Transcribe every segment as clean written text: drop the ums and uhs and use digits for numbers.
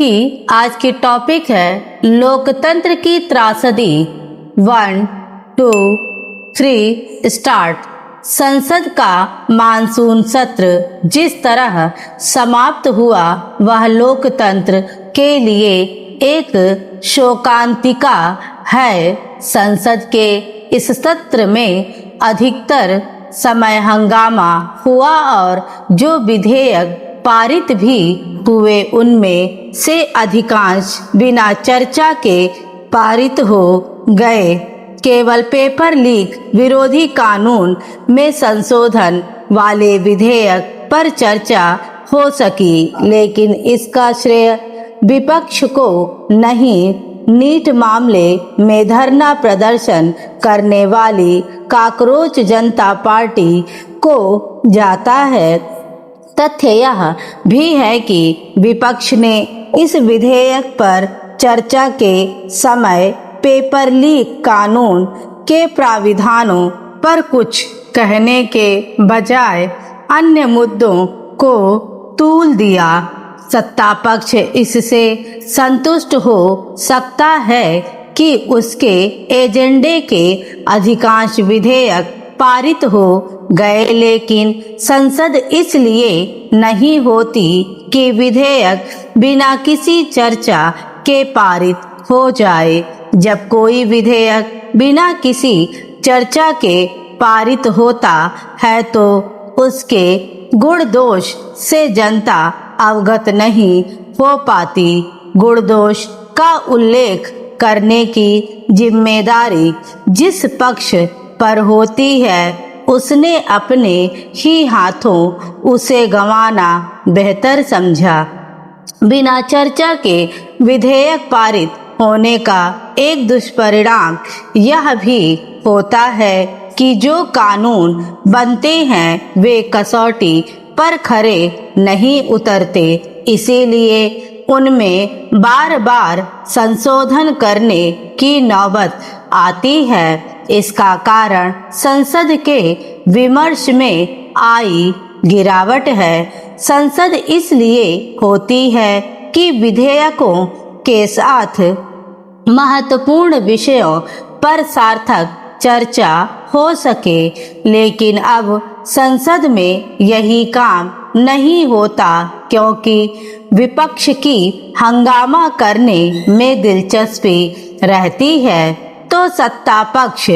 कि आज की टॉपिक है लोकतंत्र की त्रासदी। 1, 2, 3 स्टार्ट। संसद का मानसून सत्र जिस तरह समाप्त हुआ वह लोकतंत्र के लिए एक शोकांतिका है। संसद के इस सत्र में अधिकतर समय हंगामा हुआ और जो विधेयक पारित भी हुए उनमें से अधिकांश बिना चर्चा के पारित हो गए। केवल पेपर लीक विरोधी कानून में संशोधन वाले विधेयक पर चर्चा हो सकी, लेकिन इसका श्रेय विपक्ष को नहीं, नीट मामले में धरना प्रदर्शन करने वाली कॉकरोच जनता पार्टी को जाता है। तथ्य यह भी है कि विपक्ष ने इस विधेयक पर चर्चा के समय पेपर लीक कानून के प्राविधानों पर कुछ कहने के बजाय अन्य मुद्दों को तूल दिया। सत्ता पक्ष इससे संतुष्ट हो सकता है कि उसके एजेंडे के अधिकांश विधेयक पारित हो गए, लेकिन संसद इसलिए नहीं होती कि विधेयक बिना किसी चर्चा के पारित हो जाए। जब कोई विधेयक बिना किसी चर्चा के पारित होता है तो उसके गुण दोष से जनता अवगत नहीं हो पाती। गुण दोष का उल्लेख करने की जिम्मेदारी जिस पक्ष पर होती है उसने अपने ही हाथों उसे गंवाना बेहतर समझा। बिना चर्चा के विधेयक पारित होने का एक दुष्परिणाम यह भी होता है कि जो कानून बनते हैं वे कसौटी पर खरे नहीं उतरते, इसीलिए उनमें बार बार संशोधन करने की नौबत आती है। इसका कारण संसद के विमर्श में आई गिरावट है। संसद इसलिए होती है कि विधेयकों के साथ महत्वपूर्ण विषयों पर सार्थक चर्चा हो सके, लेकिन अब संसद में यही काम नहीं होता क्योंकि विपक्ष की हंगामा करने में दिलचस्पी रहती है। तो सत्ता पक्ष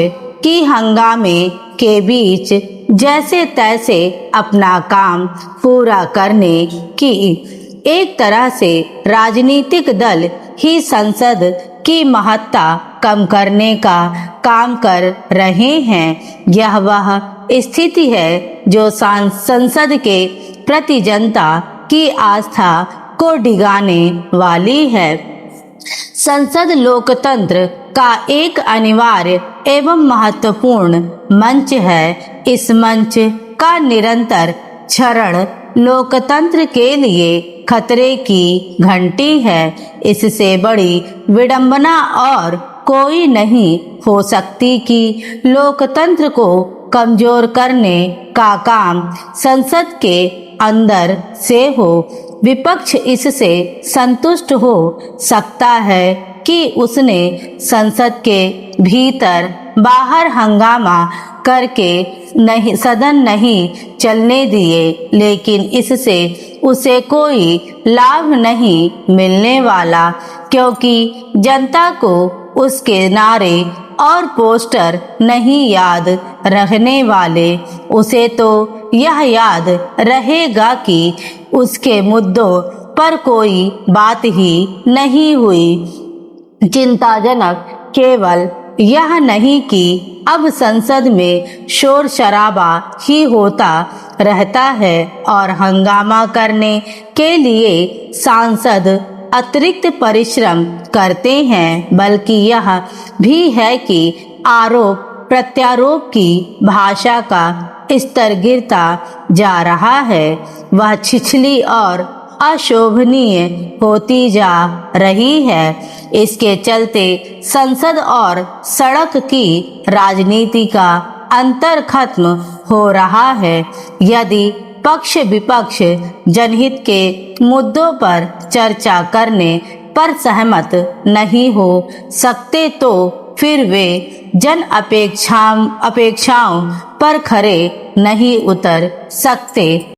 की हंगामे के बीच जैसे तैसे अपना काम पूरा करने की एक तरह से राजनीतिक दल ही संसद की महत्ता कम करने का काम कर रहे हैं। यह वह स्थिति है जो संसद के प्रति जनता की आस्था को डिगाने वाली है। संसद लोकतंत्र का एक अनिवार्य एवं महत्वपूर्ण मंच है। इस मंच का निरंतर क्षरण लोकतंत्र के लिए खतरे की घंटी है। इससे बड़ी विडंबना और कोई नहीं हो सकती कि लोकतंत्र को कमजोर करने का काम संसद के अंदर से हो। विपक्ष इससे संतुष्ट हो सकता है कि उसने संसद के भीतर बाहर हंगामा करके सदन नहीं चलने दिए, लेकिन इससे उसे कोई लाभ नहीं मिलने वाला क्योंकि जनता को उसके नारे और पोस्टर नहीं याद रहने वाले। उसे तो यह याद रहेगा कि उसके मुद्दों पर कोई बात ही नहीं हुई। चिंताजनक केवल यह नहीं कि अब संसद में शोर शराबा ही होता रहता है और हंगामा करने के लिए सांसद अतिरिक्त परिश्रम करते हैं, बल्कि यह भी है कि आरोप प्रत्यारोप की भाषा का स्तर गिरता जा रहा है। वह छिछली और अशोभनीय होती जा रही है। इसके चलते संसद और सड़क की राजनीति का अंतर खत्म हो रहा है। यदि पक्ष विपक्ष जनहित के मुद्दों पर चर्चा करने पर सहमत नहीं हो सकते तो फिर वे जन अपेक्षाओं पर खरे नहीं उतर सकते।